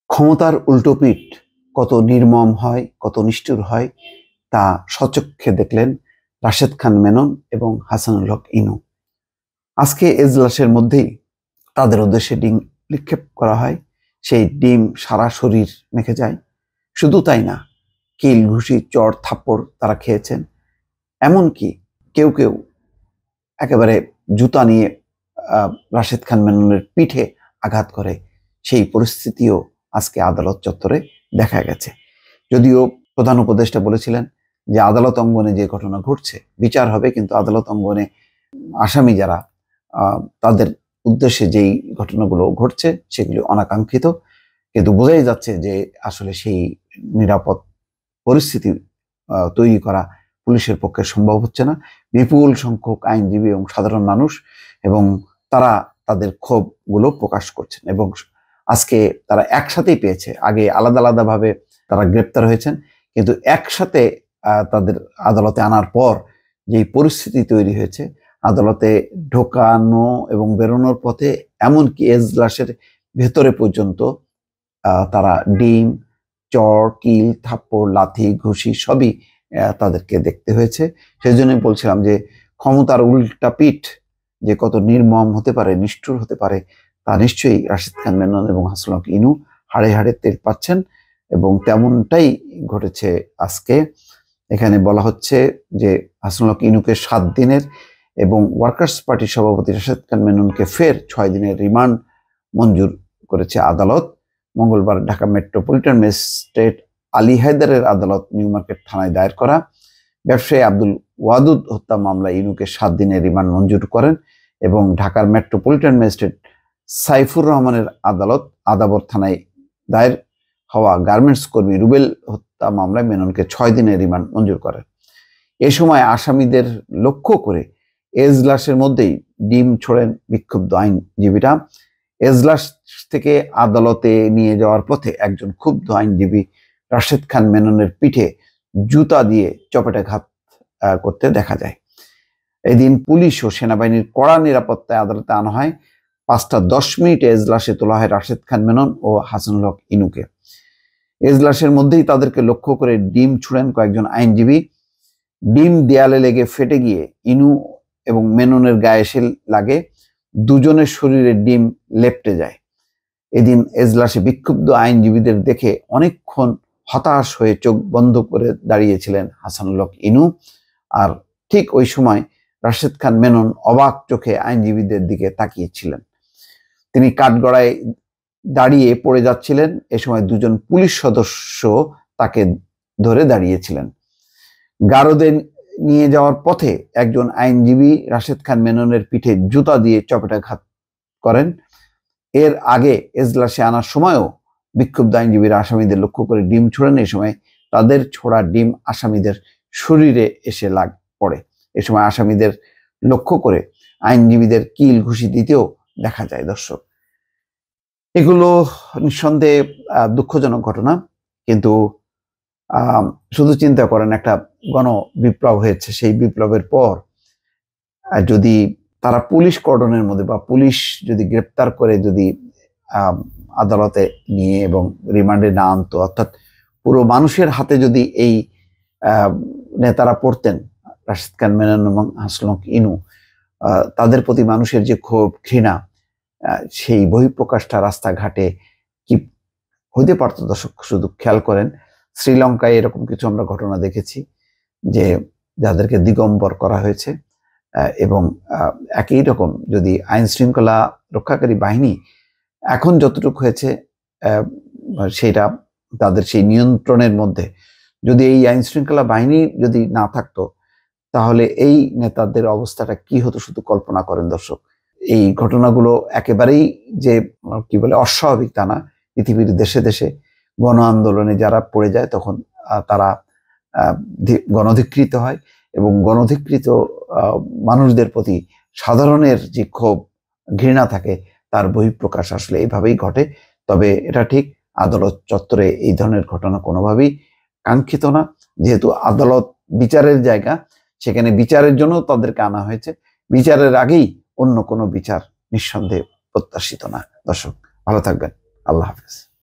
ক্ষমতার উল্টোপিঠ কত নির্মম হয়, কত নিষ্ঠুর হয় তা স্বচক্ষে দেখলেন রাশেদ খান মেনন এবং হাসানুল হক ইনু। আজকে এজলাসের মধ্যেই তাদের উদ্দেশ্যে ডিম নিক্ষেপ করা হয়। সেই ডিম সারা শরীর মেখে যায়। শুধু তাই না, কিল ঘুষি চড় থাপ্পড় তারা খেয়েছেন। এমনকি কেউ কেউ একেবারে জুতা নিয়ে রাশেদ খান মেননের পিঠে আঘাত করে। সেই পরিস্থিতিও আজকে আদালত চত্বরে দেখা গেছে। যদিও প্রধান উপদেষ্টা বলেছিলেন যে আদালত অঙ্গনে যে ঘটনা ঘটছে বিচার হবে, কিন্তু আদালত অঙ্গনে আসামি যারা তাদের উদ্দেশ্যে যেই ঘটনাগুলো ঘটছে সেগুলি অনাকাঙ্ক্ষিত, কিন্তু বোঝাই যাচ্ছে যে আসলে সেই নিরাপদ পরিস্থিতি তৈরি করা পুলিশের পক্ষে সম্ভব হচ্ছে না। বিপুল সংখ্যক আইনজীবী এবং সাধারণ মানুষ এবং তারা তাদের ক্ষোভগুলো প্রকাশ করছেন এবং আজকে তারা একসাথেই পেয়েছে। আগে আলাদা আলাদাভাবে তারা গ্রেপ্তার হয়েছেন, কিন্তু একসাথে তাদের আদালতে আনার পর যেই পরিস্থিতি তৈরি হয়েছে, আদালতে ঢোকানো এবং বেরোনোর পথে এমনকি এজলাসের ভেতরে পর্যন্ত তারা ডিম, চড়, কিল, থাপ্পড়, লাথি, ঘুষি সবই তাদেরকে দেখতে হয়েছে। সেই জন্যই বলছিলাম যে ক্ষমতার উল্টা পিঠ যে কত নির্মম হতে পারে, নিষ্ঠুর হতে পারে, তা নিশ্চয়ই রাশেদ খান মেনন এবং হাসানুল হক ইনু হাড়ে হাড়ে টের পাচ্ছেন এবং তেমনটাই ঘটেছে আজকে। এখানে বলা হচ্ছে যে হাসানুল হক ইনুকে 7 দিনের এবং ওয়ার্কার্স পার্টির সভাপতি রাশেদ খান মেননকে ফের 6 দিনের রিমান্ড মঞ্জুর করেছে আদালত। মঙ্গলবার ঢাকা মেট্রোপলিটন ম্যাজিস্ট্রেট আলী হায়দারের আদালত নিউ মার্কেট থানায় দায়ের করা ব্যবসায়ী আব্দুল ওয়াদুদ হত্যা মামলায় ইনুকে 7 দিনের রিমান্ড মঞ্জুর করেন এবং ঢাকার মেট্রোপলিটন ম্যাজিস্ট্রেট সাইফুর রহমানের আদালত আদাবর থানায় দায়ের হওয়া গার্মেন্টস কর্মী রুবেল হত্যা মামলায় মেননকে 6 দিনের রিমান্ড মঞ্জুর করেন। এ সময় আসামিদের লক্ষ্য করে এজলাসের মধ্যেই ডিম ছোড়েন বিক্ষুব্ধ আইনজীবীরা। এজলাস থেকে আদালতে নিয়ে যাওয়ার পথে একজন ক্ষুব্ধ আইনজীবী রাশেদ খান মেননের পিঠে জুতা দিয়ে চপেটাঘাত করতে দেখা যায়। এদিন পুলিশ ও সেনাবাহিনীর কড়া নিরাপত্তায় আদালতে আনা হয়। 5টা 10 মিনিটে এজলাসে তোলা হয় রাশেদ খান মেনন ও হাসানুল হক ইনুকে। এজলাসের মধ্যেই তাদেরকে লক্ষ্য করে ডিম ছুড়েন কয়েকজন আইনজীবী। ডিম দেয়ালে লেগে ফেটে গিয়ে ইনু এবং মেননের গায়ে এসে লাগে। দুজনের শরীরে ডিম লেপ্টে যায়। এদিন এজলাসে বিক্ষুব্ধ আইনজীবীদের দেখে অনেকক্ষণ হতাশ হয়ে চোখ বন্ধ করে দাঁড়িয়েছিলেন হাসানুল হক ইনু। আর ঠিক ওই সময় রাশেদ খান মেনন অবাক চোখে আইনজীবীদের দিকে তাকিয়েছিলেন। তিনি কাঠগড়ায় দাঁড়িয়ে পড়ে যাচ্ছিলেন। এ সময় 2জন পুলিশ সদস্য তাকে ধরে দাঁড়িয়েছিলেন। গারদে নিয়ে যাওয়ার পথে একজন আইনজীবী রাশেদ খান মেননের পিঠে জুতা দিয়ে চপেটাঘাত করেন। এর আগে এজলাসে আনার সময়ও বিক্ষুব্ধ আইনজীবীরা আসামিদের লক্ষ্য করে ডিম ছোড়েন। এই সময় তাদের ছোড়া ডিম আসামিদের শরীরে এসে পড়ে। এ সময় আসামিদের লক্ষ্য করে আইনজীবীদের কিল ঘুষি দিতেও দেখা যায়। দর্শক, এগুলো নিঃসন্দেহে দুঃখজনক ঘটনা, কিন্তু শুধু চিন্তা করেন, একটা গণ বিপ্লব হয়েছে। সেই বিপ্লবের পর যদি তারা পুলিশ কর্ডনের মধ্যে বা পুলিশ যদি গ্রেপ্তার করে যদি আদালতে নিয়ে এবং রিমান্ডে না আনতো, অর্থাৎ পুরো মানুষের হাতে যদি এই নেতারা পড়তেন, রাশেদ খান মেনন এবং হাসানুল হক ইনু, তাদের প্রতি মানুষের যে ক্ষোভ ঘৃণা, সেই বহিঃপ্রকাশটা রাস্তাঘাটে কি হইতে পারতো। দর্শক, শুধু খেয়াল করেন, শ্রীলঙ্কায় এরকম কিছু আমরা ঘটনা দেখেছি যে যাদেরকে দিগম্বর করা হয়েছে এবং একই রকম যদি আইন শৃঙ্খলা রক্ষাকারী বাহিনী এখন যতটুকু হয়েছে সেটা তাদের সেই নিয়ন্ত্রণের মধ্যে, যদি এই আইন শৃঙ্খলা বাহিনী যদি না থাকতো তাহলে এই নেতাদের অবস্থাটা কি হতো শুধু কল্পনা করেন। দর্শক, এই ঘটনাগুলো একেবারেই যে কি বলে অস্বাভাবিক তা না। পৃথিবীর দেশে দেশে গণ আন্দোলনে যারা পড়ে যায় তখন তারা গণধিকৃত হয় এবং গণধিকৃত মানুষদের প্রতি সাধারণের যে ক্ষোভ ঘৃণা থাকে তার বহিঃপ্রকাশ আসলে এইভাবেই ঘটে। তবে এটা ঠিক, আদালত চত্বরে এই ধরনের ঘটনা কোনোভাবেই কাঙ্ক্ষিত না। যেহেতু আদালত বিচারের জায়গা, সেখানে বিচারের জন্য তাদেরকে আনা হয়েছে। বিচারের আগেই অন্য কোনো বিচার নিঃসন্দেহে প্রত্যাশিত না। দর্শক, ভালো থাকবেন। আল্লাহ হাফেজ।